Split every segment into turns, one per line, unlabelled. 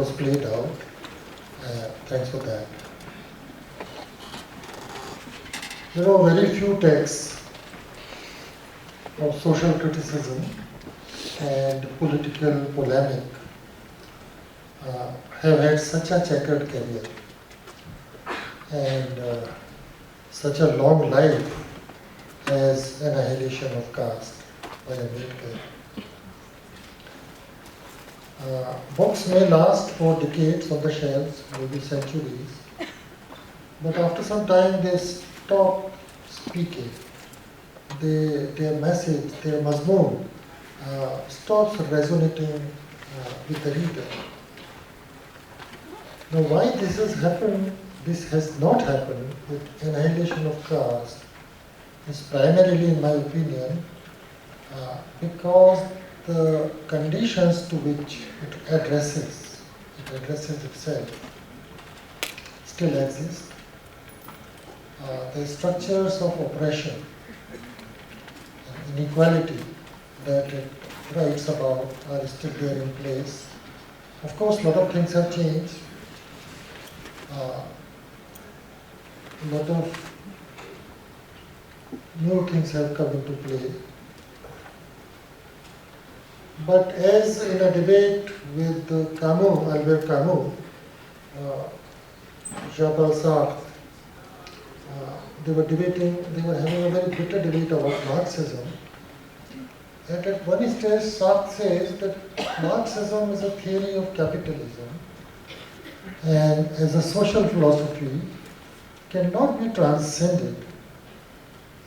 was played out. Thanks for that. There are very few texts of social criticism and political polemic have had such a checkered career and such a long life as Annihilation of Caste by Ambedkar. Books may last for decades on the shelves, maybe centuries, but after some time they stop speaking. Their message, their mazmoon, stops resonating with the reader. Now, why this has happened, this has not happened with Annihilation of Caste is primarily, in my opinion, because the conditions to which it addresses itself, still exist. The structures of oppression and inequality that it writes about are still there in place. Of course, a lot of things have changed. A lot of new things have come into play. But as in a debate with Albert Camus, Jean-Paul Sartre, they were having a very bitter debate about Marxism. And at one stage, Sartre says that Marxism is a theory of capitalism and as a social philosophy cannot be transcended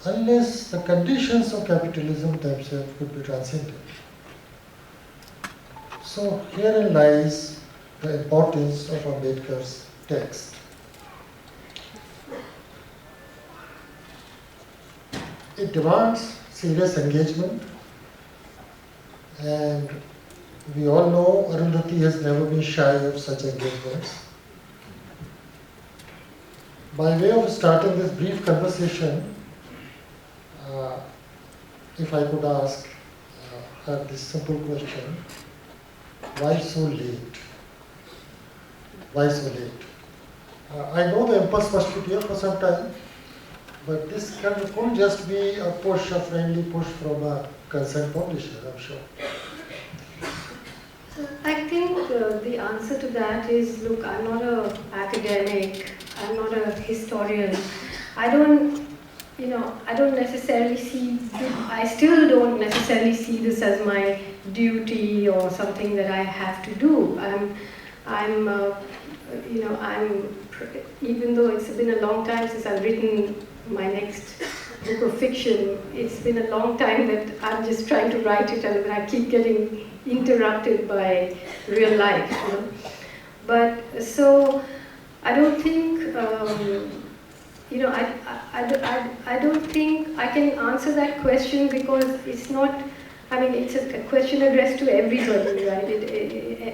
unless the conditions of capitalism themselves could be transcended. So herein lies the importance of Ambedkar's text. It demands serious engagement, and we all know Arundhati has never been shy of such engagements. By way of starting this brief conversation, if I could ask her this simple question, why so late? Why so late? I know the impulse must be there for some time, but this couldn't just be a push, a friendly push from a concerned publisher, I'm sure.
I think the answer to that is, look, I'm not an academic, I'm not a historian. I still don't necessarily see this as my duty or something that I have to do. Even though it's been a long time since I've written my next book of fiction, it's been a long time that I'm just trying to write it and I keep getting interrupted by real life. But so I don't think, I don't think I can answer that question because it's not, it's a question addressed to everybody, right?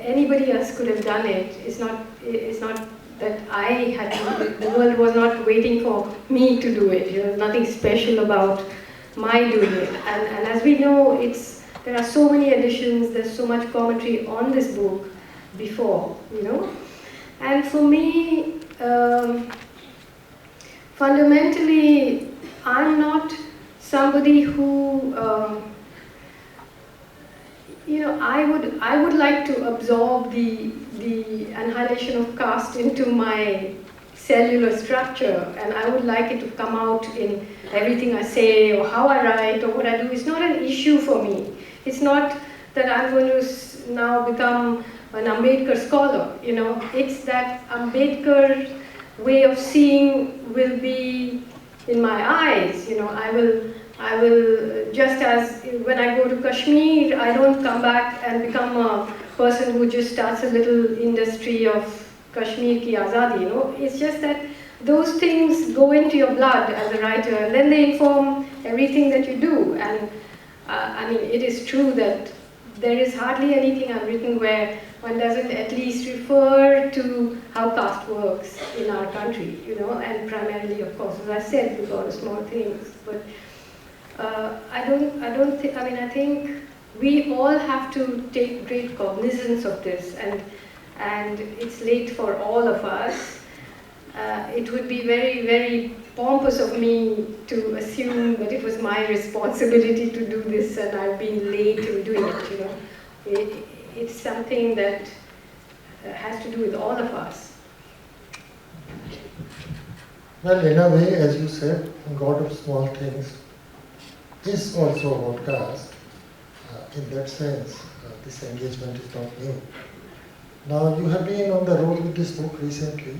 Anybody else could have done it. It's not that I had to, the world was not waiting for me to do it. There was nothing special about my doing it. And as we know, there are so many editions, there's so much commentary on this book before, And for me, fundamentally, I'm not somebody who, I would like to absorb the annihilation of caste into my cellular structure, and I would like it to come out in everything I say or how I write or what I do. It's not an issue for me. It's not that I'm going to now become an Ambedkar scholar, It's that Ambedkar way of seeing will be in my eyes, I will, just as when I go to Kashmir, I don't come back and become a person who just starts a little industry of Kashmir ki azadi, It's just that those things go into your blood as a writer, and then they inform everything that you do. And it is true that there is hardly anything I've written where one doesn't at least refer to how caste works in our country, and primarily, of course, as I said, because of small things. But I think we all have to take great cognizance of this, and and it's late for all of us. It would be very, very pompous of me to assume that it was my responsibility to do this and I've been late in doing it, you know. It's something that has to do with all of us.
Well, in a way, as you said, God of Small Things is also about caste. In that sense, this engagement is not new. Now, you have been on the road with this book recently,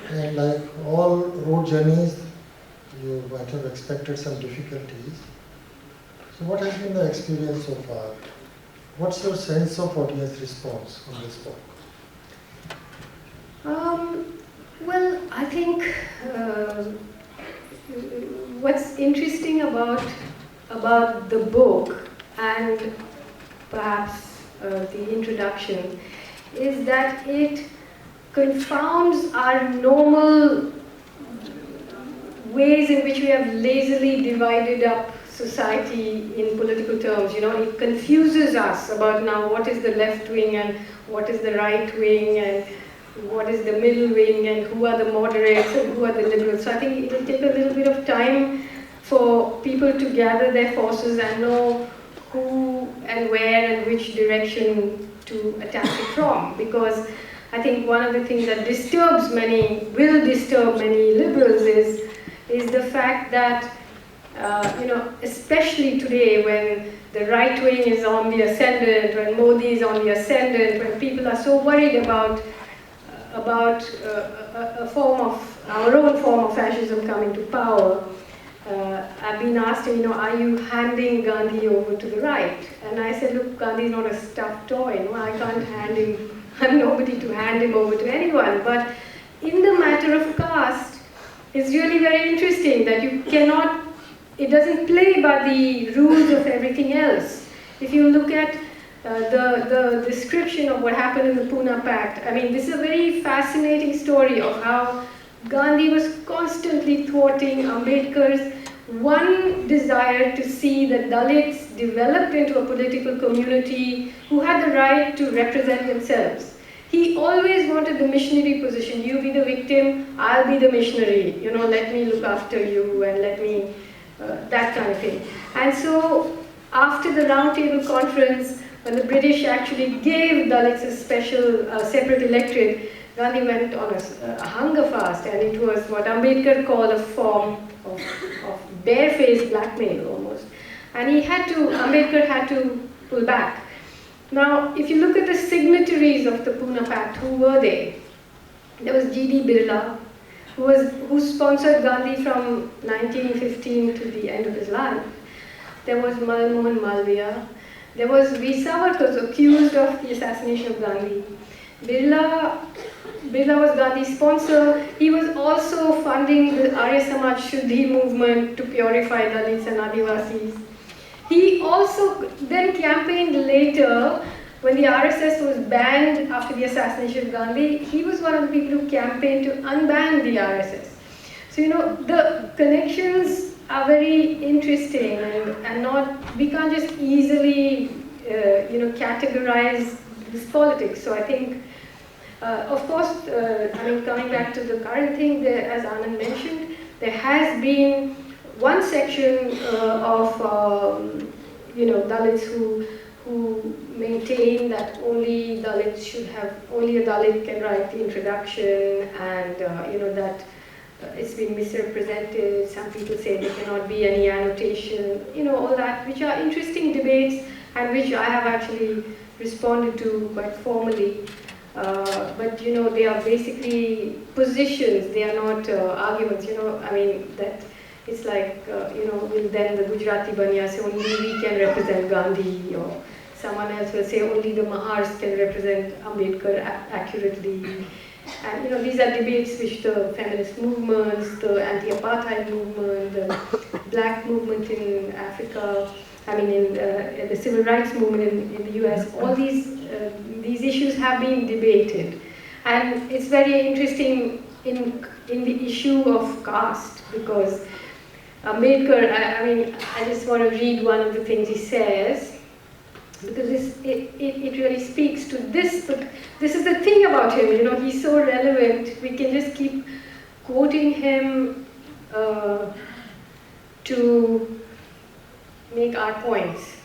and like all road journeys, you might have expected some difficulties. So what has been the experience so far? What's your sense of audience response on this book?
Well, I think what's interesting about the book and perhaps the introduction is that it confounds our normal ways in which we have lazily divided up society in political terms. You know, it confuses us about now what is the left wing and what is the right wing and what is the middle wing and who are the moderates and who are the liberals. So I think it will take a little bit of time for people to gather their forces and know who and where and which direction to attack it from. Because I think one of the things that will disturb many liberals is the fact that, you know, especially today when the right wing is on the ascendant, when Modi is on the ascendant, when people are so worried about our own form of fascism coming to power, I've been asked, you know, are you handing Gandhi over to the right? And I said, look, Gandhi is not a stuffed toy. No, I can't hand him. I'm nobody to hand him over to anyone. But in the matter of caste, it's really very interesting that you cannot. It doesn't play by the rules of everything else. If you look at the description of what happened in the Pune Pact, I mean, this is a very fascinating story of how Gandhi was constantly thwarting Ambedkar's one desire to see that Dalits developed into a political community who had the right to represent themselves. He always wanted the missionary position. You be the victim, I'll be the missionary. You know, let me look after you and let me, that kind of thing. And so, after the Round Table Conference, when the British actually gave Dalits a special, separate electorate, Gandhi went on a hunger fast, and it was what Ambedkar called a form of barefaced blackmail almost. And Ambedkar had to pull back. Now, if you look at the signatories of the Pune Pact, who were they? There was G.D. Birla, who sponsored Gandhi from 1915 to the end of his life. There was Mohan Malviya. There was V. Savarkar, accused of the assassination of Gandhi. Birla was Gandhi's sponsor. He was also funding the Arya Samaj Shuddhi movement to purify Dalits and Adivasis. He also then campaigned later, when the RSS was banned after the assassination of Gandhi. He was one of the people who campaigned to unban the RSS. So, you know, the connections are very interesting, and we can't just easily, you know, categorize this politics. So I think, of course, I mean, coming back to the current thing, as Anand mentioned, there has been one section of, you know, Dalits who maintain that only a Dalit can write the introduction, and you know, that it's been misrepresented. Some people say there cannot be any annotation, you know, all that, which are interesting debates and which I have actually responded to quite formally. But you know, they are basically positions, they are not arguments, you know. I mean, that it's like, you know, will then the Gujarati Banya say only we can represent Gandhi, or someone else will say only the Mahars can represent Ambedkar accurately. And you know, these are debates which the feminist movements, the anti-apartheid movement, the black movement in Africa, I mean in the civil rights movement in the US, all these issues have been debated. And it's very interesting in the issue of caste, because Ambedkar, I mean, I just want to read one of the things he says. because it really speaks to this. But this is the thing about him, you know, he's so relevant. We can just keep quoting him to make our points.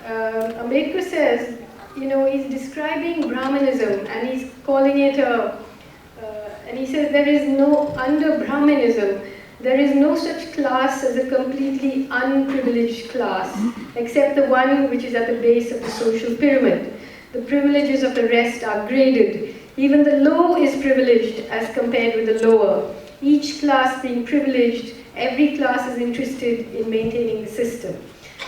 Ambedkar says, you know, he's describing Brahmanism and he's calling it and he says there is no, under Brahmanism, there is no such class as a completely unprivileged class, except the one which is at the base of the social pyramid. The privileges of the rest are graded. Even the low is privileged as compared with the lower. Each class being privileged, every class is interested in maintaining the system.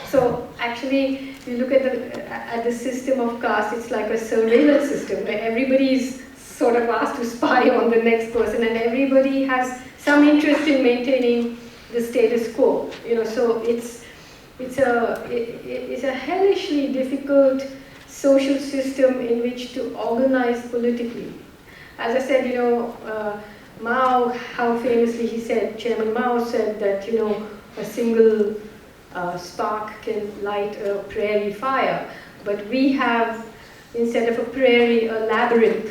So actually, if you look at the system of caste, it's like a surveillance system where everybody is sort of asked to spy on the next person, and everybody has some interest in maintaining the status quo. You know, so it's a hellishly difficult social system in which to organize politically. As I said, you know, Mao, how famously he said, Chairman Mao said that, you know, a single spark can light a prairie fire, but we have, instead of a prairie, a labyrinth,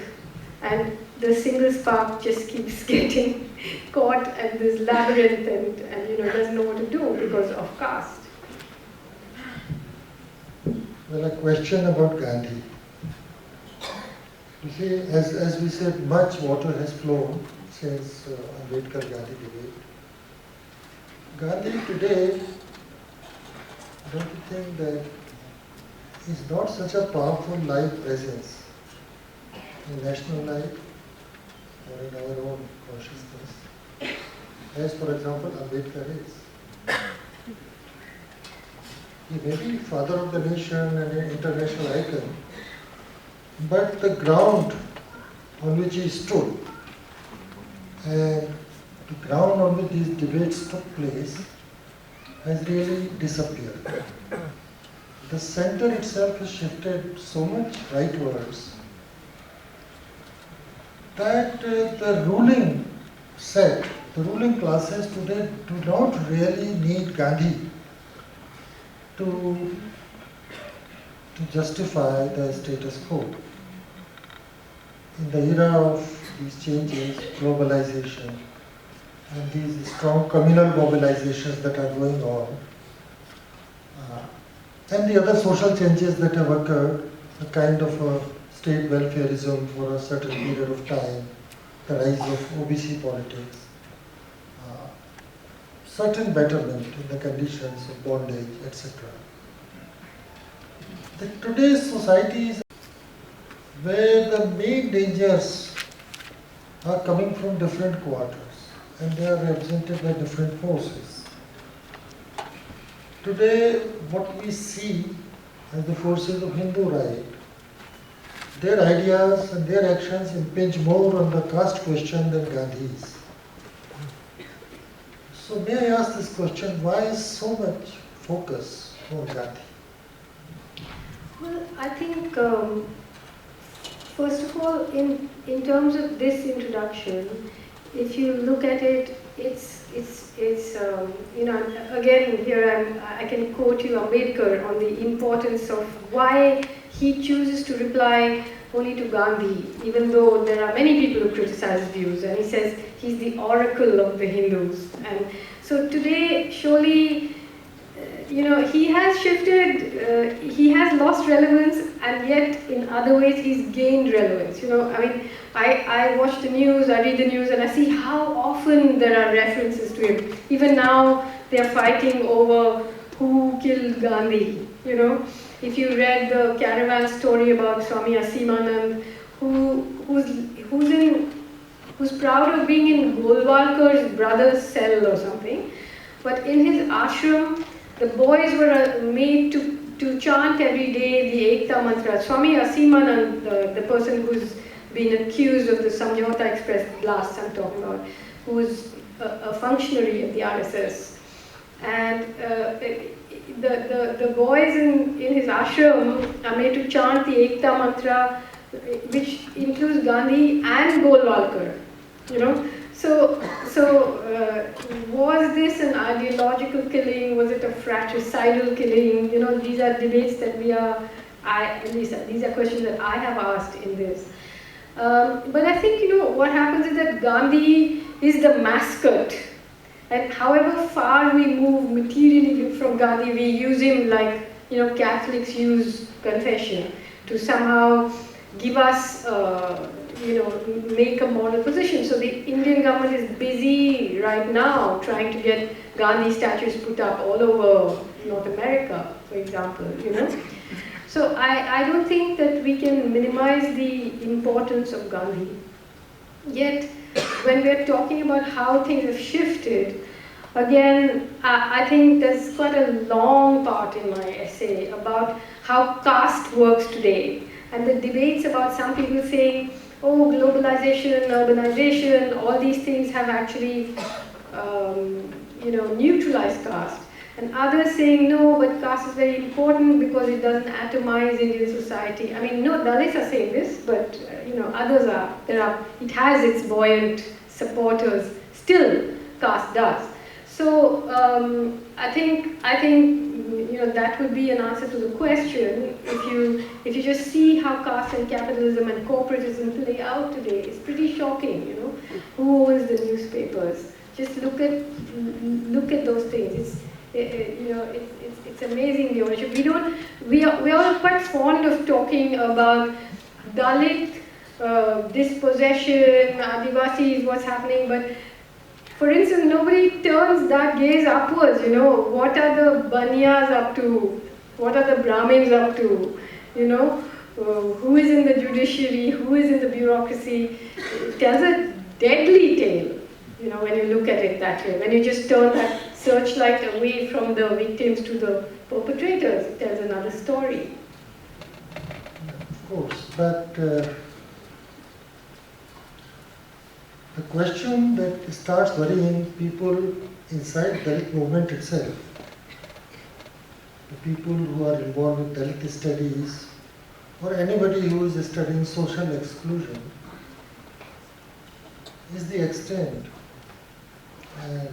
and the single spark just keeps getting caught in this labyrinth and you know, doesn't know what to do because of caste.
Well, a question about Gandhi. You see, as we said, much water has flown since Ambedkar-Gandhi debate. Gandhi today, don't you think that is not such a powerful live presence in national life or in our own consciousness, as for example Ambedkar is. He may be father of the nation and an international icon, but the ground on which he stood and the ground on which these debates took place has really disappeared. The center itself has shifted so much rightwards that the ruling set, the ruling classes today do not really need Gandhi to justify the status quo. In the era of these changes, globalization, and these strong communal mobilizations that are going on, and the other social changes that have occurred, a kind of a state welfareism for a certain period of time, the rise of OBC politics, certain betterment in the conditions of bondage, etc. Today's society is where the main dangers are coming from different quarters and they are represented by different forces. Today, what we see as the forces of Hindu right, their ideas and their actions impinge more on the caste question than Gandhi's. So may I ask this question, why is so much focus on Gandhi?
Well, I think, first of all, in terms of this introduction, if you look at it, it's you know, again, here I can quote you Ambedkar on the importance of why he chooses to reply only to Gandhi, even though there are many people who criticize his views, and he says he's the oracle of the Hindus. And so today, surely, you know, he has shifted, he has lost relevance, and yet in other ways he's gained relevance. You know, I mean, I watch the news, I read the news, and I see how often there are references to him. Even now, they are fighting over who killed Gandhi, you know. If you read the caravan story about Swami Asimanand, who's proud of being in Golwalkar's brother's cell or something, but in his ashram, the boys were made to chant every day the Ekta mantra. Swami Asimanand, the person who's been accused of the Samjhauta Express blasts I'm talking about, who was a functionary of the RSS. And the boys in his ashram are made to chant the Ekta mantra, which includes Gandhi and Golwalkar, you know. Was this an ideological killing? Was it a fratricidal killing? You know, these are debates that at least these are questions that I have asked in this. But I think, you know, what happens is that Gandhi is the mascot. And however far we move materially from Gandhi, we use him like, you know, Catholics use confession to somehow give us, you know, make a model position. So the Indian government is busy right now trying to get Gandhi statues put up all over North America, for example, you know. So I don't think that we can minimize the importance of Gandhi. Yet, when we're talking about how things have shifted, again, I think there's quite a long part in my essay about how caste works today. And the debates about some people saying, oh, globalization, urbanization, all these things have actually, you know, neutralized caste. And others saying, no, but caste is very important because it doesn't atomize Indian society. I mean, no, Dalits are saying this, but, you know, others are. It has its buoyant supporters. Still, caste does. So, I think, you know, that would be an answer to the question. If you just see how caste and capitalism and corporatism play out today, it's pretty shocking, you know. Who owns the newspapers? Just look at those things. You know, it's amazing the ownership. We are quite fond of talking about Dalit dispossession, Adivasis, what's happening, but for instance, nobody turns that gaze upwards, you know. What are the Baniyas up to? What are the Brahmins up to? You know, who is in the judiciary? Who is in the bureaucracy? It tells a deadly tale, you know, when you look at it that way. When you just turn that searchlight away from the victims to the perpetrators, it tells another story.
Of course, but the question that starts worrying people inside Dalit movement itself, the people who are involved with Dalit studies, or anybody who is studying social exclusion, is the extent and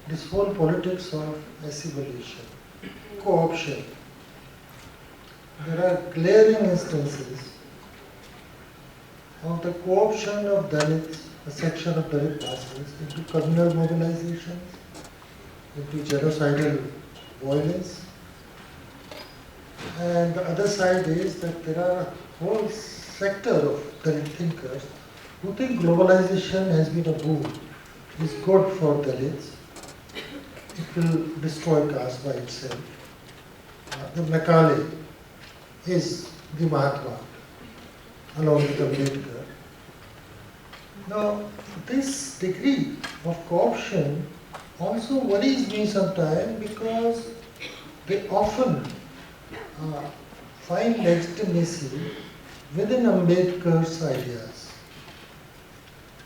this whole politics of assimilation, co-option. There are glaring instances of the co-option of Dalits, a section of Dalit masses, into communal mobilizations, into genocidal violence. And the other side is that there are a whole sector of Dalit thinkers who think globalization has been a boon, is good for Dalits. It will destroy caste by itself. The Macaulay is the Mahatma, along with Ambedkar. Now, this degree of co-option also worries me sometimes because they often find legitimacy within Ambedkar's ideas.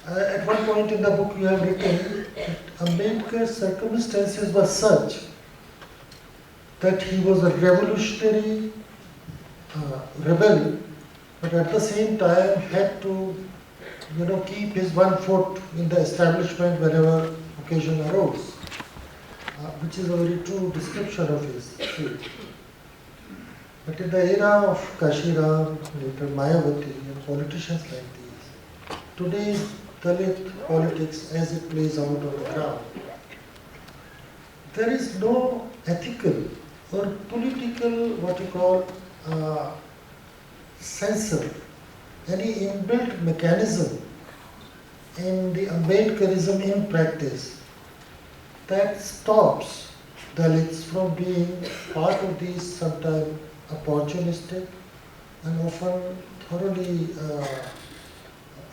At one point in the book you have written that Ambedkar's circumstances were such that he was a revolutionary rebel, but at the same time had to, you know, keep his one foot in the establishment whenever occasion arose, which is a very true description of his fate. But in the era of Kashiram, later Mayavati, and politicians like these, today's Dalit politics as it plays out on the ground, there is no ethical or political, what you call, censor, any inbuilt mechanism in the Ambedkarism in practice that stops Dalits from being part of these sometimes opportunistic and often thoroughly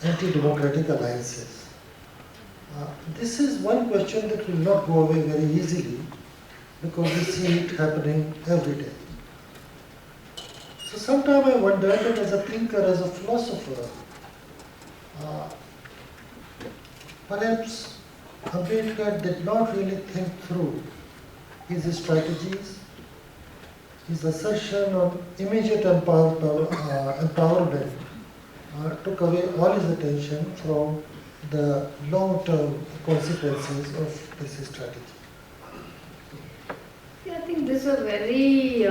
anti-democratic alliances. This is one question that will not go away very easily because we see it happening every day. So sometimes I wonder that as a thinker, as a philosopher, perhaps Ambedkar did not really think through his strategies. His assertion of immediate empowerment took away all his attention from the long-term consequences of this strategy?
Yeah, I think this is a very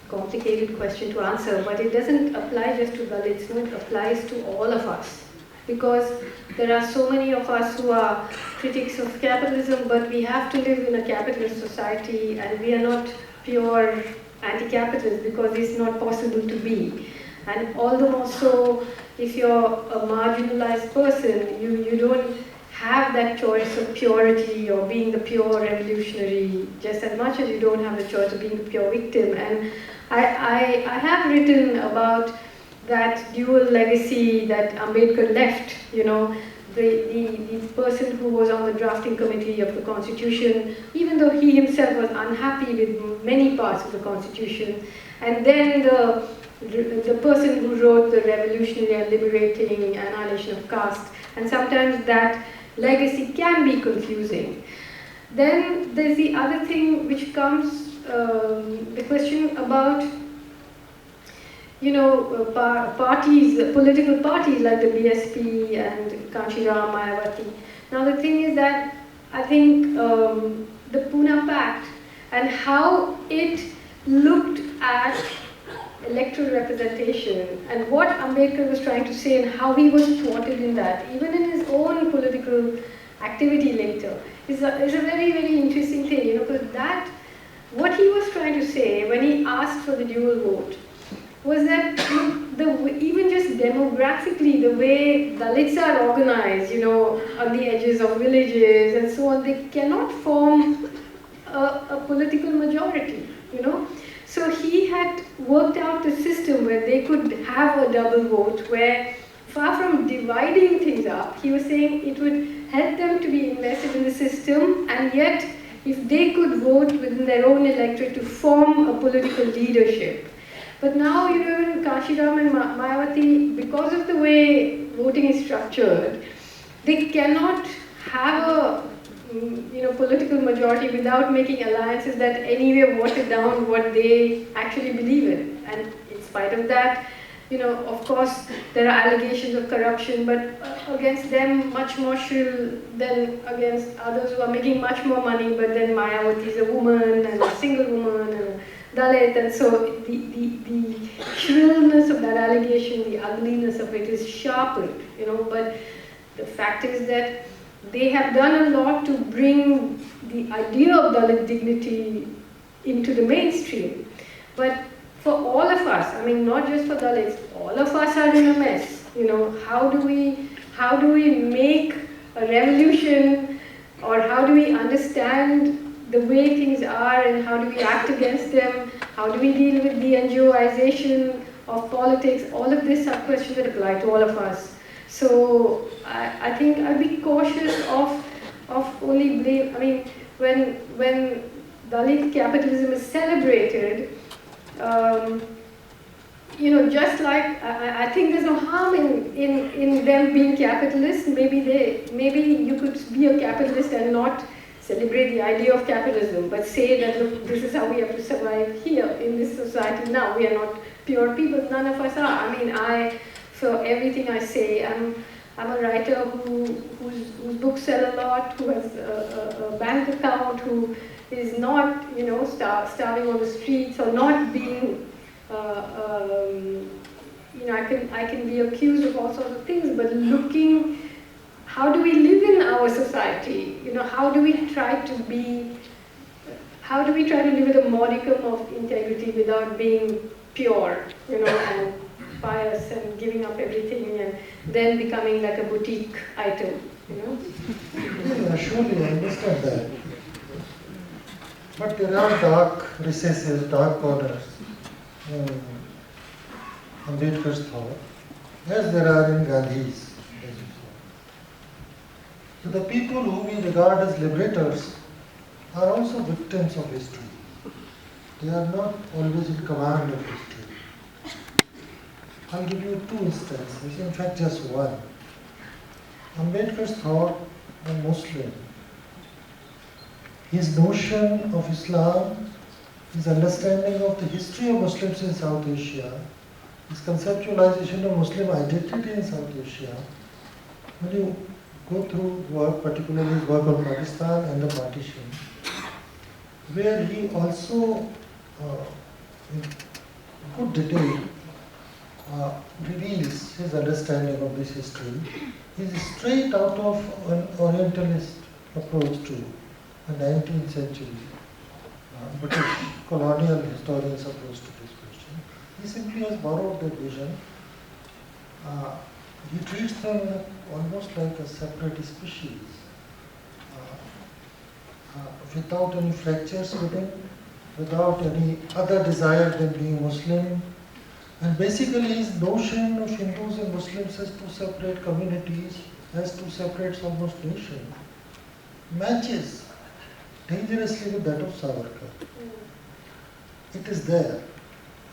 complicated question to answer, but it doesn't apply just to Dalits, no, it applies to all of us. Because there are so many of us who are critics of capitalism, but we have to live in a capitalist society, and we are not pure anti-capitalist because it's not possible to be. And all the more so, if you're a marginalized person, you don't have that choice of purity or being the pure revolutionary, just as much as you don't have the choice of being the pure victim. And I have written about that dual legacy that Ambedkar left, you know, the person who was on the drafting committee of the Constitution, even though he himself was unhappy with many parts of the Constitution, and then the person who wrote the revolutionary and liberating Annihilation of Caste, and sometimes that legacy can be confusing. Then there's the other thing which comes, the question about, you know, parties, political parties like the BSP and Kanshiram, Mayawati. Now the thing is that I think the Pune Pact and how it looked at electoral representation and what Ambedkar was trying to say and how he was thwarted in that, even in his own political activity later, is a very, very interesting thing, you know, because that, what he was trying to say when he asked for the dual vote was that even just demographically, the way Dalits are organized, you know, on the edges of villages and so on, they cannot form a political majority, you know. So he had worked out the system where they could have a double vote, where far from dividing things up, he was saying it would help them to be invested in the system, and yet if they could vote within their own electorate to form a political leadership. But now, you know, in Kashiram and Mayawati, because of the way voting is structured, they cannot have a political majority without making alliances that anyway water down what they actually believe in. And in spite of that, you know, of course, there are allegations of corruption, but against them much more shrill than against others who are making much more money, but then Mayawati is a woman and a single woman and a Dalit, and so the shrillness of that allegation, the ugliness of it is sharpened, you know, but the fact is that they have done a lot to bring the idea of Dalit dignity into the mainstream. But for all of us, I mean, not just for Dalits, all of us are in a mess. You know, how do we make a revolution, or how do we understand the way things are and how do we act against them? How do we deal with the NGOization of politics? All of these are questions that apply to all of us. So I think I'll be cautious of only blame. I mean, when Dalit capitalism is celebrated, you know, just like I think there's no harm in them being capitalists. Maybe you could be a capitalist and not celebrate the idea of capitalism, but say that, look, this is how we have to survive here in this society now. We are not pure people. None of us are. I mean, for everything I say, I'm a writer whose books sell a lot, who has a bank account, who is not, you know, starving on the streets or not being, you know, I can be accused of all sorts of things, but looking, how do we live in our society? You know, how do we try to live with a modicum of integrity without being pure, you know, and pious and giving up everything and then becoming like a boutique item, you know?
Yeah, surely I understand that. But there are dark recesses, dark corners in Ambedkar's thought, as there are in Gandhi's. So the people whom we regard as liberators are also victims of history. They are not always in command of history. I'll give you two instances, in fact just one. Ambedkar's thought on Muslim, his notion of Islam, his understanding of the history of Muslims in South Asia, his conceptualization of Muslim identity in South Asia, when you go through work, particularly his work on Pakistan and the partition, where he also, in good detail, reveals his understanding of this history. He is straight out of an Orientalist approach to a 19th century British colonial historian's approach to this question. He simply has borrowed that vision. He treats them almost like a separate species, without any fractures within, without any other desire than being Muslim. And basically his notion of Hindus and Muslims as two separate communities, as two separate almost nations, matches dangerously with that of Savarkar. It is there.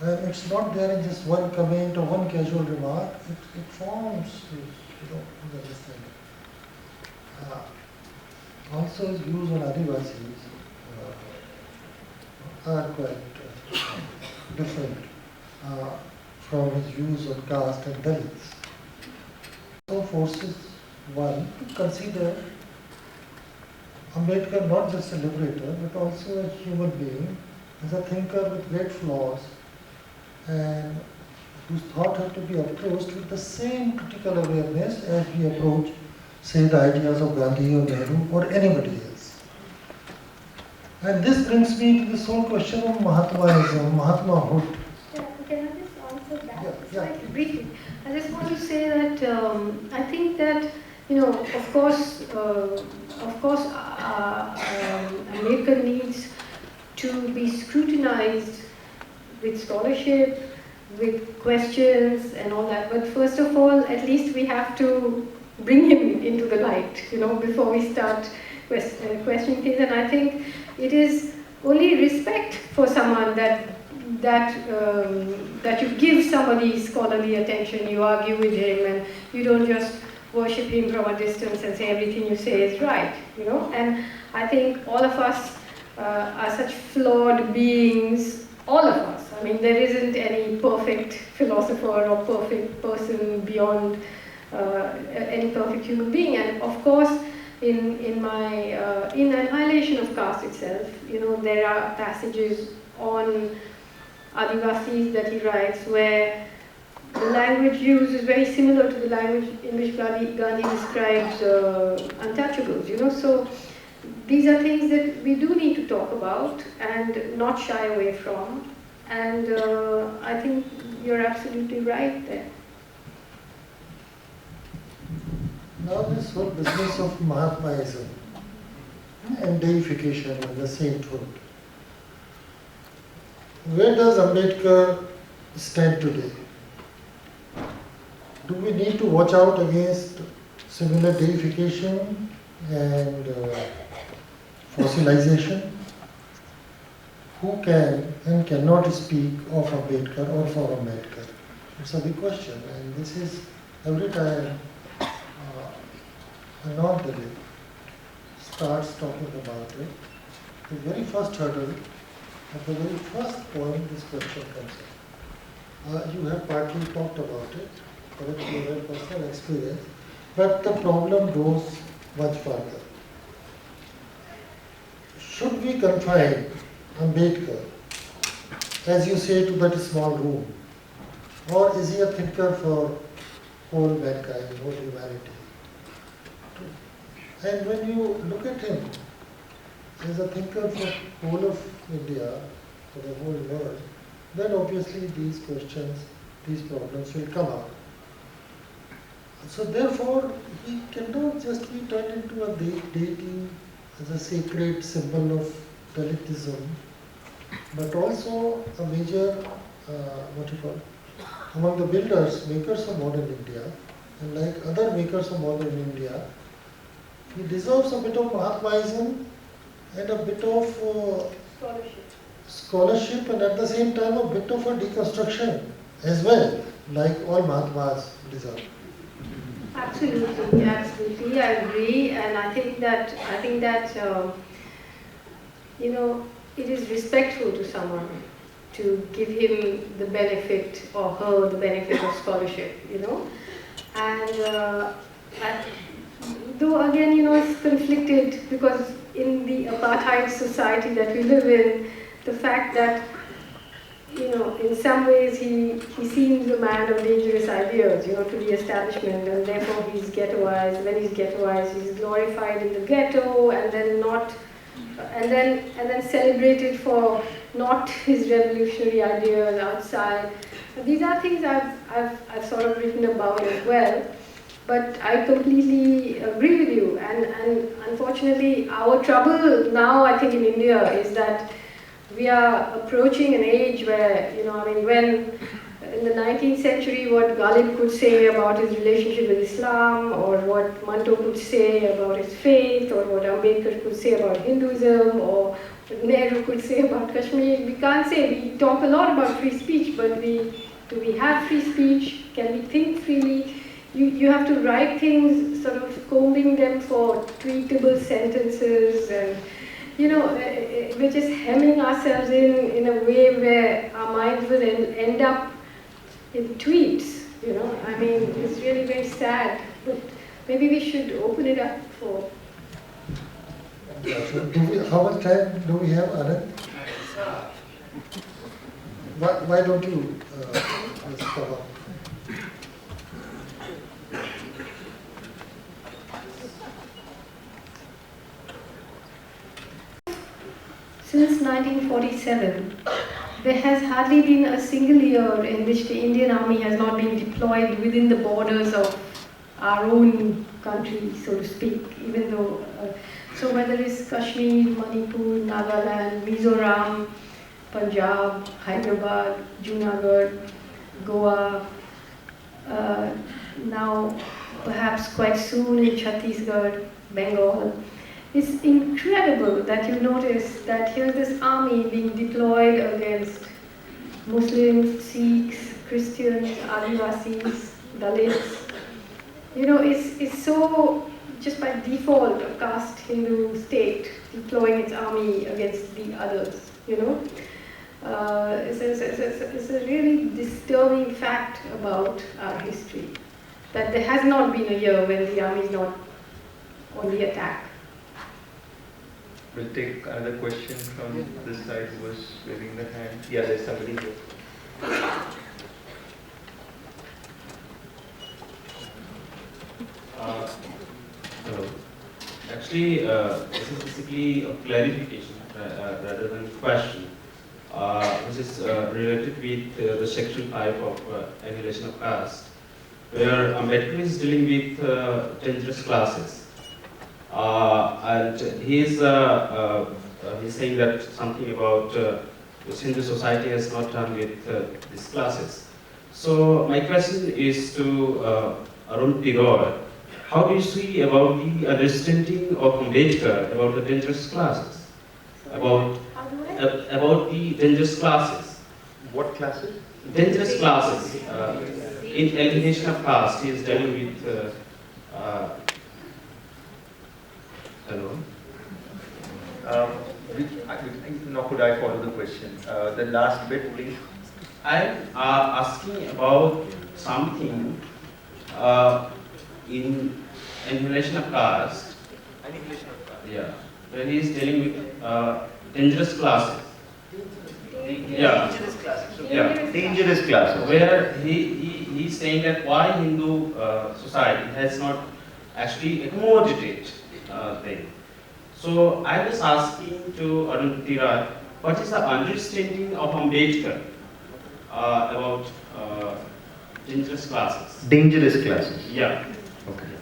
And it's not there in just one comment or one casual remark. It forms, his understanding. Also his views on Adivasis are quite different from his views on caste and Dalits. So forces one to consider Ambedkar not just a liberator, but also a human being, as a thinker with great flaws, and whose thought had to be approached with the same critical awareness as we approach, say, the ideas of Gandhi or Nehru or anybody else. And this brings me to this whole question of Mahatmaism, Mahatmahood.
Yeah, can I just answer that?
Yeah.
Briefly. I just want to say that I think that, of course, Ambedkar needs to be scrutinized with scholarship, with questions and all that. But first of all, at least we have to bring him into the light, before we start questioning things. And I think it is only respect for someone that you give somebody scholarly attention, you argue with him, and you don't just worship him from a distance and say everything you say is right, And I think all of us are such flawed beings, all of us. I mean, there isn't any perfect philosopher or perfect person beyond any perfect human being. And of course, in Annihilation of Caste itself, there are passages on Adivasis that he writes where the language used is very similar to the language in which Gandhi describes untouchables, So these are things that we do need to talk about and not shy away from. And I think you're absolutely right there.
Now this whole business of Mahatmaism and deification and the sainthood. Where does Ambedkar stand today? Do we need to watch out against similar deification and fossilization? Who can and cannot speak of Ambedkar or for Ambedkar? It's a big question, and this is every time a non-Dalit starts talking about it, the very first hurdle, at the very first point, this question comes up. You have partly talked about it, correct your personal experience, but the problem goes much further. Should we confine Ambedkar, as you say, to that small room, or is he a thinker for whole mankind, whole humanity? And when you look at him as a thinker for whole of India, for the whole world, then obviously these questions, these problems will come up. So therefore, he cannot just be turned into a deity as a sacred symbol of Dalitism, but also a major, among the builders, makers of modern India, and like other makers of modern India, he deserves a bit of Mahatmaism and a bit of scholarship and at the same time a bit of a deconstruction as well, like all Mahatmas deserve.
Absolutely, I agree, and I think that it is respectful to someone to give him the benefit or her the benefit of scholarship, and though again, it's conflicted because in the apartheid society that we live in, the fact that, in some ways he seems a man of dangerous ideas, to the establishment, and therefore he's ghettoized. When he's ghettoized, he's glorified in the ghetto, and then not, and then celebrated for not his revolutionary ideas outside. These are things I've sort of written about as well. But I completely agree with you, and unfortunately our trouble now, I think, in India is that we are approaching an age where, when in the 19th century what Ghalib could say about his relationship with Islam, or what Manto could say about his faith, or what Ambedkar could say about Hinduism, or what Nehru could say about Kashmir, we can't say. We talk a lot about free speech, but do we have free speech? Can we think freely? You have to write things, sort of combing them for tweetable sentences, and we're just hemming ourselves in a way where our minds will end up in tweets. It's really very sad. But maybe we should open it up for.
So how much time do we have, Anand? Why don't you just cover?
Since 1947, there has hardly been a single year in which the Indian Army has not been deployed within the borders of our own country, so to speak, even though, so whether it's Kashmir, Manipur, Nagaland, Mizoram, Punjab, Hyderabad, Junagadh, Goa, now perhaps quite soon in Chhattisgarh, Bengal. It's incredible that you notice that here's this army being deployed against Muslims, Sikhs, Christians, Adivasis, Dalits. It's so, just by default, a caste Hindu state deploying its army against the others, It's a really disturbing fact about our history, that there has not been a year when the army is not on the attack.
We'll take another question from this side who was waving the hand. Yeah, there's somebody here.
Hello. Actually, this is basically a clarification rather than a question, which is related with the section 5 of Annihilation of Caste, where Ambedkar is dealing with dangerous classes. And he's saying that something about which Hindu society has not done with these classes. So my question is to Arundhati Roy. How do you see about the understanding of Ambedkar about the dangerous classes? About the dangerous classes.
What classes?
Dangerous classes. In Annihilation of Caste, he is dealing with. Hello.
Could I follow the question? The last bit, please.
I'm asking about something in Annihilation of Caste.
Annihilation of Caste.
Yeah, where he is dealing with dangerous classes. Yeah.
Dangerous classes.
Yeah.
Dangerous classes.
Where he's saying that why Hindu society has not actually accommodated thing. So I was asking to Arundhati Roy, what is the understanding of Ambedkar about dangerous classes?
Dangerous classes.
Yeah.
Okay.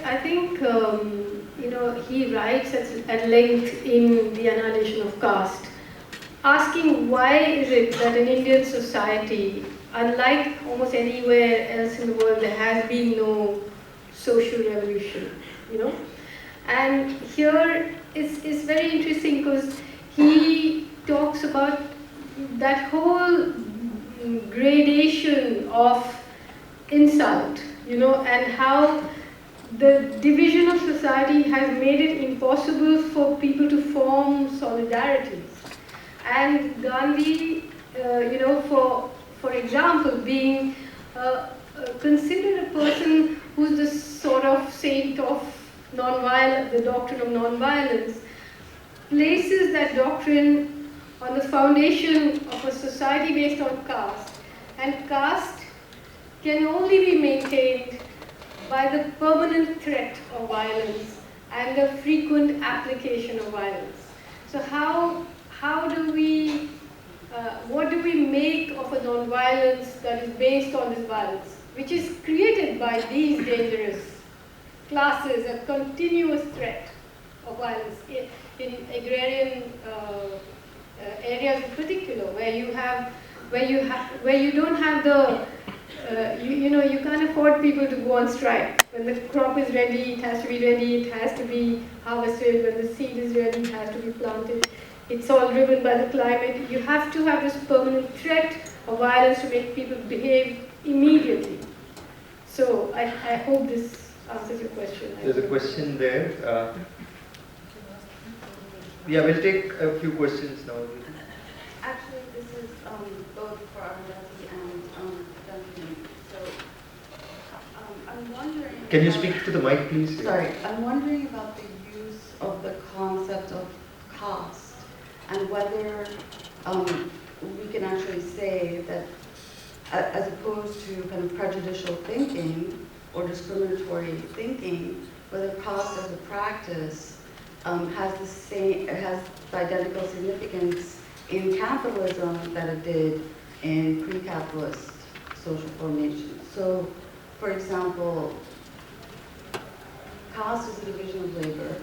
I think, he writes at length in The Annihilation of Caste, asking why is it that in Indian society, unlike almost anywhere else in the world, there has been no social revolution, And here it's very interesting because he talks about that whole gradation of insult, and how the division of society has made it impossible for people to form solidarities. And Gandhi, for example, being considered a person who's the sort of saint of non-violence, the doctrine of non-violence, places that doctrine on the foundation of a society based on caste, and caste can only be maintained by the permanent threat of violence and the frequent application of violence. So how do we, what do we make of a non-violence that is based on this violence, which is created by these dangerous classes, a continuous threat of violence in agrarian areas in particular, where you don't have the you can't afford people to go on strike. When the crop is ready, it has to be ready, it has to be harvested. When the seed is ready, it has to be planted. It's all driven by the climate. You have to have this permanent threat of violence to make people behave immediately. So I hope this answers your question.
There's a question there. Yeah, we'll take a few questions now.
Actually, this is both for Arundhati and Duncan. So I'm wondering.
Can you speak to the mic, please?
Sorry, I'm wondering about the use of the concept of caste and whether we can actually say that, as opposed to kind of prejudicial thinking or discriminatory thinking, whether caste as a practice has the identical significance in capitalism that it did in pre-capitalist social formation. So, for example, caste is a division of labor,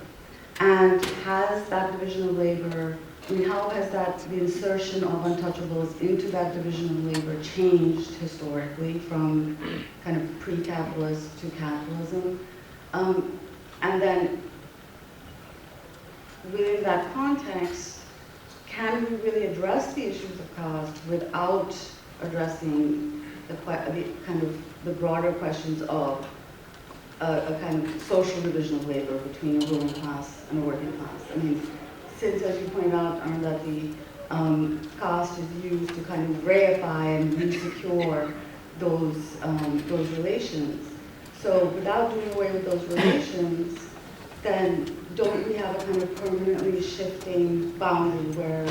and has that division of labor, I mean, how has the insertion of untouchables into that division of labor changed historically from kind of pre-capitalist to capitalism? And then within that context, can we really address the issues of caste without addressing the kind of the broader questions of a kind of social division of labor between a ruling class and a working class? I mean, since, as you pointed out, that the caste is used to kind of reify and resecure those relations. So without doing away with those relations, then don't we have a kind of permanently shifting boundary where,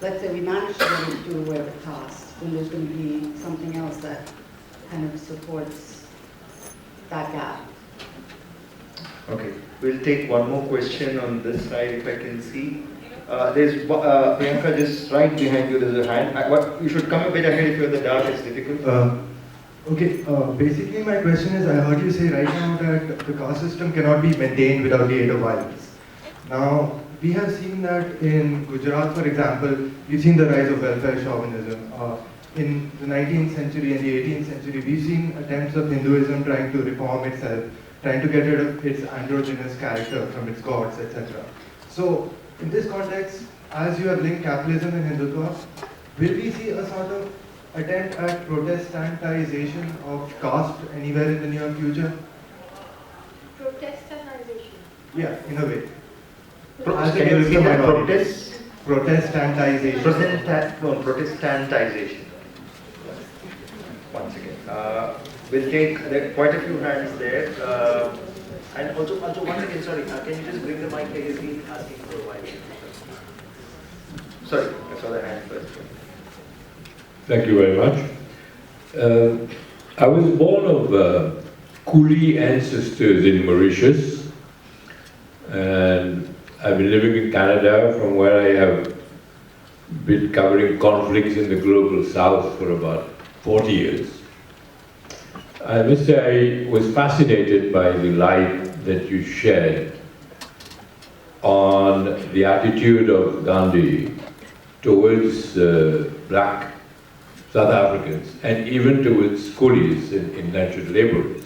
let's say we manage to do away with caste, then there's going to be something else that kind of supports that gap.
Okay, we'll take one more question on this side if I can see. There's Priyanka just right behind you, there's a hand. You should come a bit ahead if you're in the dark, it's difficult.
Basically my question is, I heard you say right now that the caste system cannot be maintained without the aid of violence. Now, we have seen that in Gujarat, for example, we've seen the rise of welfare chauvinism. In the 19th century and the 18th century, we've seen attempts of Hinduism trying to reform itself, trying to get rid of its androgynous character from its gods, etc. So, in this context, as you have linked capitalism and Hindutva, will we see a sort of attempt at Protestantization of caste anywhere in the near future?
Protestantization?
Yeah, in a way.
Can you repeat that?
Protestantization.
Protestantization. Once again. We'll take, there are quite a few hands there.
And also once again, sorry, can you just bring the mic? He's been asking for a while.
Sorry, I saw the hand first.
Thank you very much. I was born of coolie ancestors in Mauritius, and I've been living in Canada, from where I have been covering conflicts in the global south for about 40 years. I must say I was fascinated by the light that you shed on the attitude of Gandhi towards black South Africans, and even towards coolies in indentured laborers.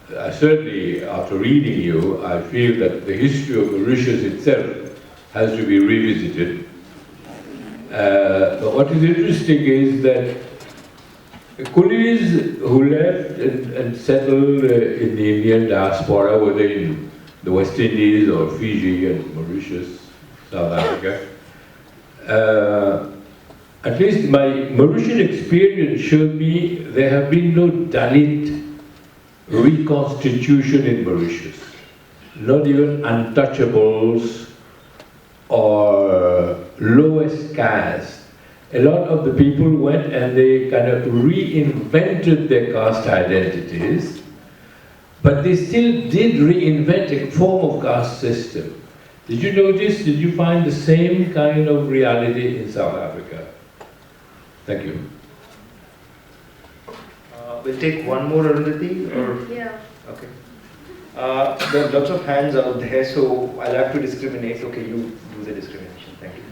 Certainly, after reading you, I feel that the history of Mauritius itself has to be revisited. But what is interesting is that the coolies who left and settled in the Indian diaspora, whether in the West Indies or Fiji and Mauritius, South Africa, at least my Mauritian experience showed me there have been no Dalit reconstitution in Mauritius. Not even untouchables or lowest caste. A lot of the people went and they kind of reinvented their caste identities, but they still did reinvent a form of caste system. Did you notice, did you find the same kind of reality in South Africa? Thank you.
We'll take one more, Arundhati, or?
Yeah.
Okay. There are lots of hands out there, so I'll have to discriminate. Okay, you do the discrimination. Thank you.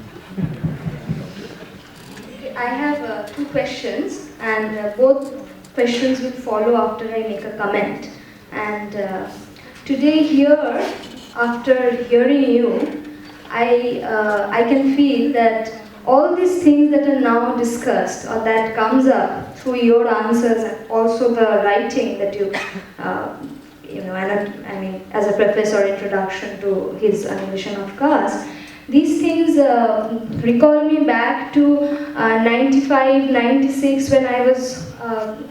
I have two questions, and both questions will follow after I make a comment. And today here, after hearing you, I can feel that all these things that are now discussed or that comes up through your answers and also the writing that you I mean, as a professor introduction to his Annihilation of Caste, these things recall me back to 95, 96 when I was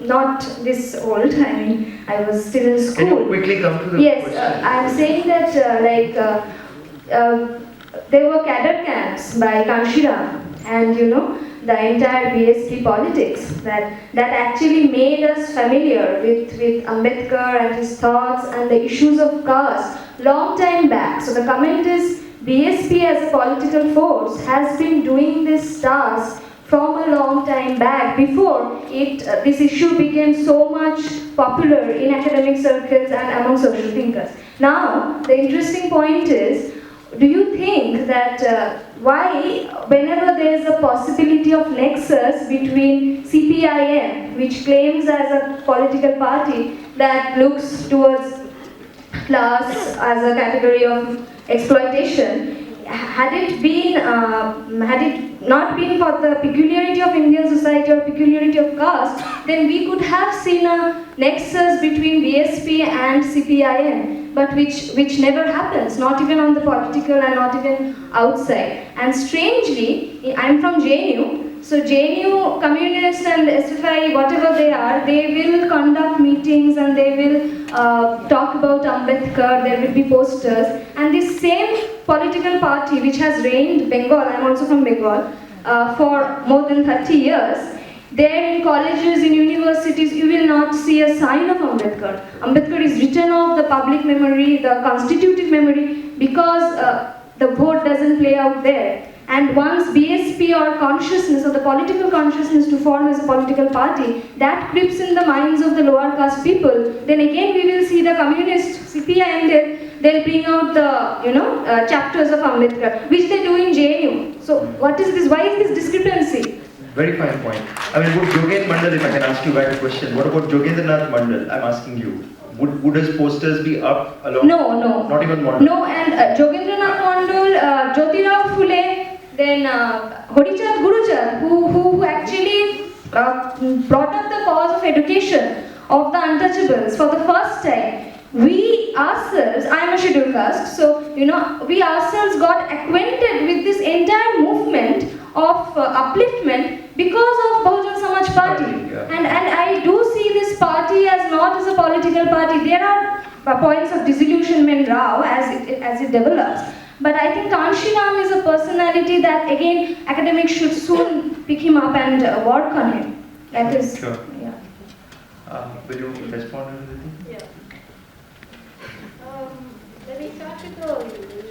not this old. I mean, I was still in school.
Can you quickly come to the
Yes,
question?
I'm saying that there were cadre camps by Kanshiram, and the entire BSP politics that actually made us familiar with Ambedkar and his thoughts and the issues of caste long time back. So the comment is, BSP as a political force has been doing this task from a long time back, before this issue became so much popular in academic circles and among social thinkers. Now, the interesting point is, do you think that why, whenever there is a possibility of nexus between CPIM, which claims as a political party that looks towards class as a category of exploitation, had it not been for the peculiarity of Indian society or peculiarity of caste, then we could have seen a nexus between BSP and CPIM, but which never happens, not even on the political and not even outside. And strangely, I'm from JNU, so JNU communists and SFI, whatever they are, they will conduct meetings and they will talk about Ambedkar, there will be posters, and this same political party which has reigned Bengal, I'm also from Bengal, for more than 30 years, there in colleges, in universities, you will not see a sign of Ambedkar. Ambedkar is written off the public memory, the constitutive memory, because the vote doesn't play out there. And once BSP or consciousness, or the political consciousness to form as a political party, that creeps in the minds of the lower caste people, then again we will see the communist CPI, they'll bring out the chapters of Ambedkar, which they do in JNU. So what is this? Why is this discrepancy?
Very fine point. I mean, would Jogen Mandal, if I can ask you back a question, what about Jogendranath Mandal? I'm asking you. Would his posters be up along?
No.
Not even Mandal?
No, and Jogendranath Mandal, Jyotirao Phule, then Horichand Guruchand, who actually brought up the cause of education of the untouchables for the first time. We ourselves, I am a scheduled caste, so we ourselves got acquainted with this entire movement of upliftment because of Bahujan Samaj Party. And I do see this party as not as a political party. There are points of disillusionment now as it develops. But I think Kanshiram is a personality that again academics should soon pick him up and work on him. That is,
sure.
Yeah.
Will you respond to anything?
Yeah.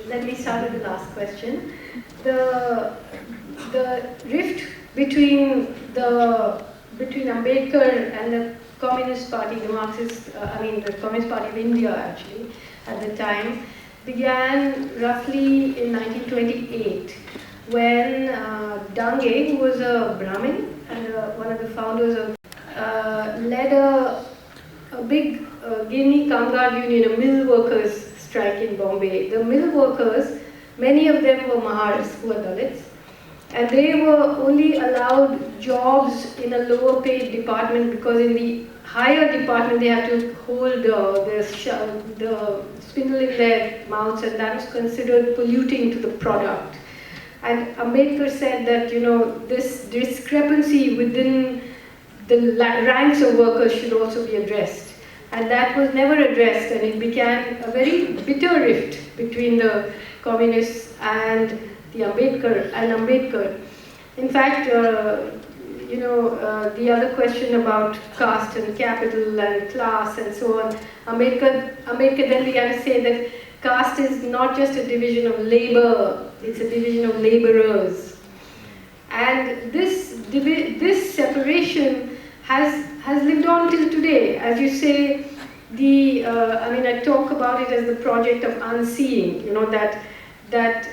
Let me start with the last question. The rift between Ambedkar and the Communist Party, the Communist Party of India actually, at the time, began roughly in 1928 when Dange, who was a Brahmin and one of the founders of, led a big Guinea Kangar Union, a mill workers strike in Bombay. The mill workers, many of them were Mahars, who were Dalits, and they were only allowed jobs in a lower paid department because in the higher department they had to hold the spindle in their mouths, and that was considered polluting to the product. And Ambedkar said that this discrepancy within the ranks of workers should also be addressed. And that was never addressed, and it began a very bitter rift between the communists and the Ambedkar. In fact, the other question about caste and capital and class and so on, Ambedkar then began to say that caste is not just a division of labor, it's a division of laborers. And this separation has lived on till today. As you say, I talk about it as the project of unseeing, that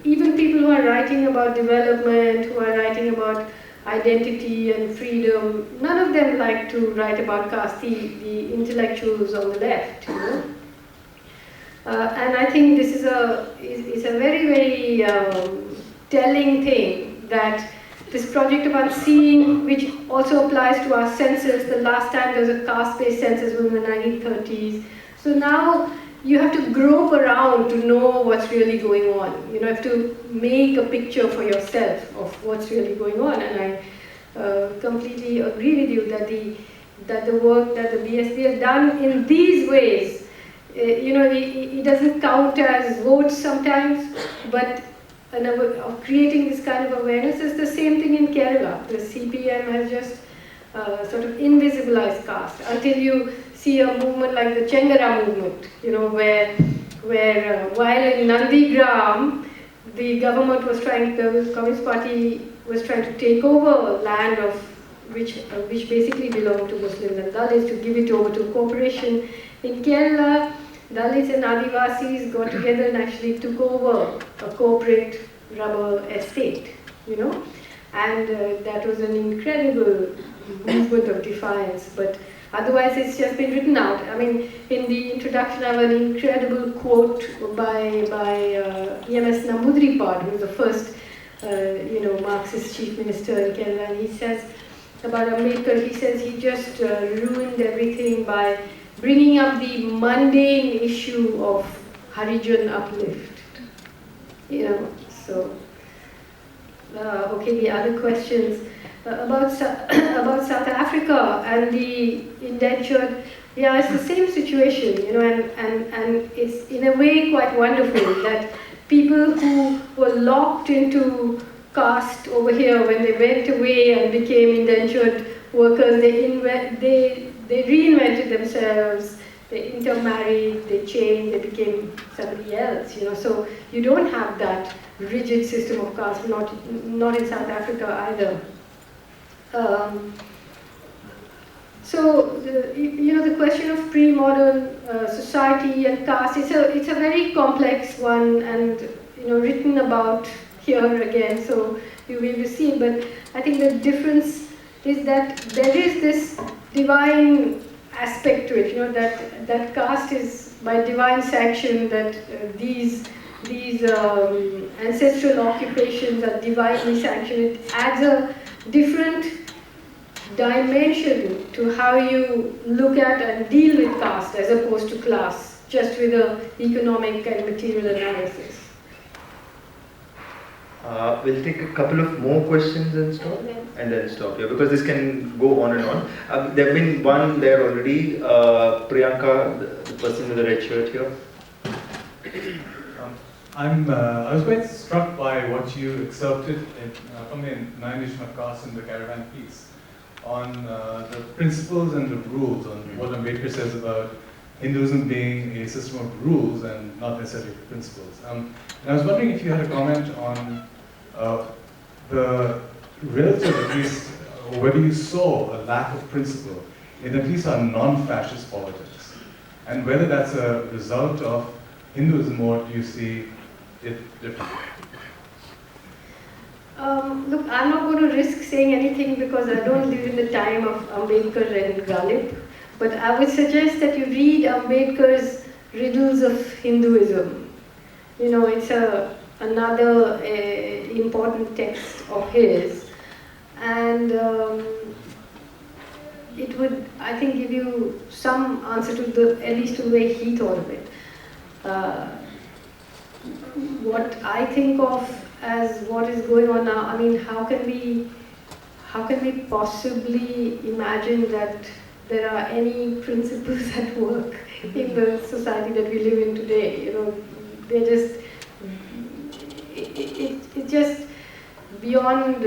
even people who are writing about development, who are writing about identity and freedom, none of them like to write about caste, the intellectuals on the left, and I think this is a very, very telling thing, that this project of unseeing, which also applies to our census. The last time there was a caste-based census was in the 1930s. So now you have to grope around to know what's really going on. You have to make a picture for yourself of what's really going on. And I completely agree with you that the work that the BSP has done in these ways, it doesn't count as votes sometimes, but of creating this kind of awareness is the same thing in Kerala. The CPM has just sort of invisibilized caste until you see a movement like the Chengara movement, where while in Nandigram, the government was the Communist Party was trying to take over land of which basically belonged to Muslims and Dalits, to give it over to corporation. In Kerala, Dalits and Adivasis got together and actually took over a corporate rubber estate, and that was an incredible movement of defiance. But otherwise, it's just been written out. I mean, in the introduction, I have an incredible quote by E.M.S. Nambudripad, who was the first, Marxist chief minister in Kerala, and he says about Ambedkar, he says he just ruined everything by bringing up the mundane issue of Harijan uplift. Okay, the other questions about South Africa and the indentured. Yeah, it's the same situation, and it's in a way quite wonderful that people who were locked into caste over here, when they went away and became indentured workers, they reinvented themselves, they intermarried, they changed, they became somebody else, So you don't have that rigid system of caste, not in South Africa either. The question of pre-modern society and caste, it's a very complex one, and written about here again, so you will see it. But I think the difference is that there is this divine aspect to it, that caste is by divine sanction, that these ancestral occupations are divinely sanctioned. It adds a different dimension to how you look at and deal with caste as opposed to class, just with an economic and material analysis.
We'll take a couple of more questions and then stop here, because this can go on and on. There have been one there already. Priyanka, the person with the red shirt here.
I was quite struck by what you excerpted from the Annihilation of Caste in the Caravan piece on the principles and the rules, on what Ambedkar says about Hinduism being a system of rules and not necessarily principles. And I was wondering if you had a comment on the relative, at least, or whether you saw a lack of principle in at least our non-fascist politics, and whether that's a result of Hinduism, or do you see it differently?
Look, I'm not going to risk saying anything because I don't live in the time of Ambedkar and Ghalib, but I would suggest that you read Ambedkar's Riddles of Hinduism. It's another important text of his, and it would, I think, give you some answer to at least the way he thought of it. What I think of as what is going on now, I mean, how can we possibly imagine that there are any principles at work in the society that we live in today. You know, they're just, it's just beyond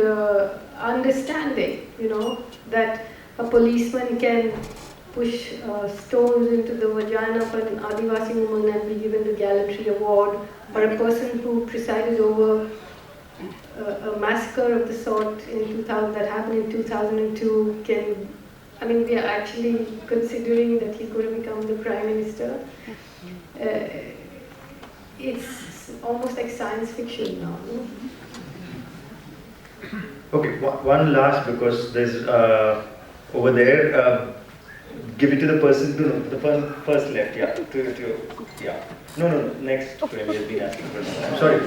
understanding, you know, that a policeman can push stones into the vagina of an Adivasi woman and be given the gallantry award, or a person who presided over a massacre of the sort in 2000 that happened in 2002 can, I mean, we are actually considering that he's going to become the Prime Minister. It's almost like science fiction now. No?
Okay, one last, because there's over there. Give it to the person to the first left. Yeah, yeah. No. Next frame. He has been asking for some. I'm sorry.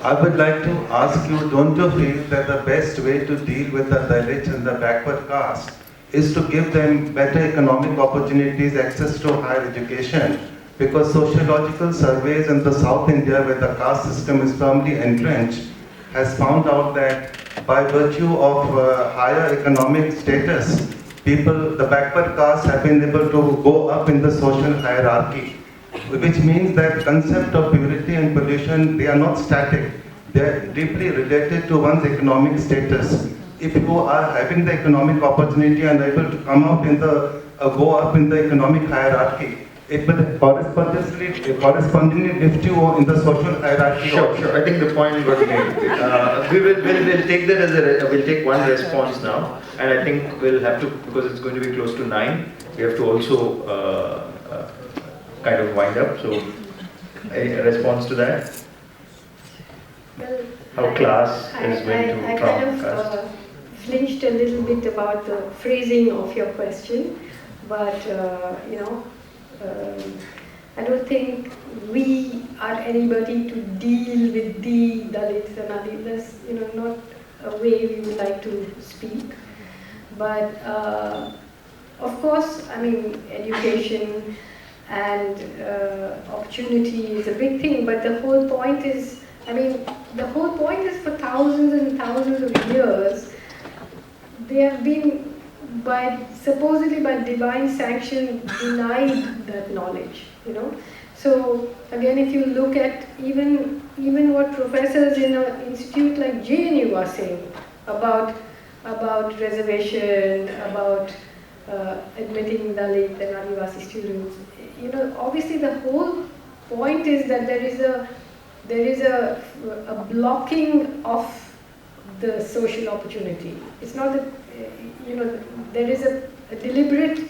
I would like to ask you, don't you feel that the best way to deal with the Dalits and the backward caste is to give them better economic opportunities, access to higher education? Because sociological surveys in the South India, where the caste system is firmly entrenched, has found out that by virtue of higher economic status, people, the backward caste have been able to go up in the social hierarchy, which means that concept of purity and pollution, they are not static. They are deeply related to one's economic status. If you are having the economic opportunity and able to come out in the, go up in the economic hierarchy, it will correspondingly lift you in the social hierarchy.
Sure. I think the point got made. We'll take that as we'll take one response now, and I think we'll have to, because it's going to be close to 9. We have to also kind of wind up. So, a response to that?
Well,
how class is going to
I
trump
kind of
caste?
flinched a little bit about the phrasing of your question, but you know. I don't think we are anybody to deal with the Dalits and Adivasi. That's, you know, not a way we would like to speak. But of course, I mean, education and opportunity is a big thing. But the whole point is, I mean, the whole point is for thousands and thousands of years, they have been supposedly by divine sanction denied that knowledge, you know. So again, if you look at even what professors in an institute like JNU are saying about reservation, about admitting Dalit and Adivasi students, you know, obviously the whole point is that there is a blocking of the social opportunity. It's not that, you know, there is a deliberate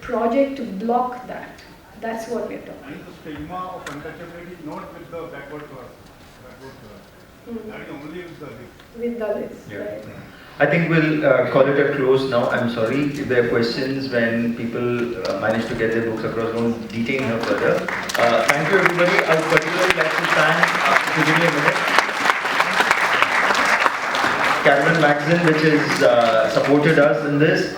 project to block that. That's what we're talking about.
And the stigma of untouchability is not with the backward class. That is only with Dalits.
With Dalits,
yeah.
Right.
I think we'll call it a close now. I'm sorry if there are questions when people manage to get their books across. Don't detain her further. Thank you, everybody. I would particularly like to thank, give me a minute, Caravan Magazine, which has supported us in this.